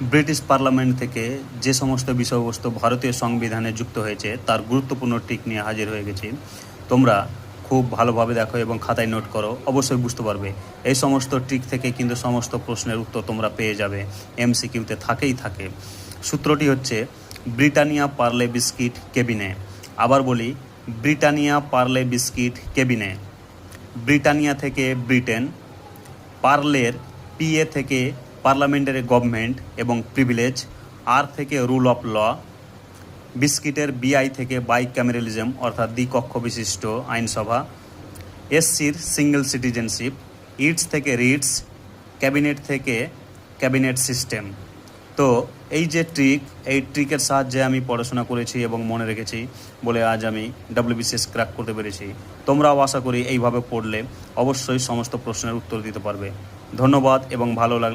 British parliament থেকে যে সমস্ত বিষয়বস্তু ভারতীয় সংবিধানে যুক্ত হয়েছে তার গুরুত্বপূর্ণ ট্রিক নিয়ে হাজির হয়ে গেছি। তোমরা খুব ভালোভাবে দেখো এবং খাতায় নোট করো, অবশ্যই বুঝতে পারবে। এই সমস্ত ট্রিক থেকে কিন্তু সমস্ত প্রশ্নের উত্তর তোমরা পেয়ে যাবে, এমসিকিউতে থাকেই থাকে। সূত্রটি হচ্ছে ব্রিটানিয়া পার্লে বিস্কিট কেবিনে। আবার বলি, ব্রিটানিয়া পার্লে বিস্কিট কেবিনে। ব্রিটানিয়া থেকে ব্রিটেন, পার্লের পিএ থেকে পার্লামেন্টারি গভর্নমেন্ট এবং প্রিভিলেজ, আর থেকে রুল অফ ল, বিস্কিটের বিআই থেকে বাইক্যামেরালিজম অর্থাৎ দ্বিকক্ষ বিশিষ্ট আইনসভা, এসসির সিঙ্গেল সিটিজেনশিপ, ইটস থেকে রিটস, ক্যাবিনেট থেকে ক্যাবিনেট সিস্টেম। তো এই যে ট্রিক, এই ট্রিকের সাহায্যে আমি পড়াশোনা করেছি এবং মনে রেখেছি বলে আজ আমি ডাব্লিউবিসিএস ক্র্যাক করতে পেরেছি। তোমরাও আশা করি এইভাবে পড়লে অবশ্যই সমস্ত প্রশ্নের উত্তর দিতে পারবে। ধন্যবাদ এবং ভালো লাগলে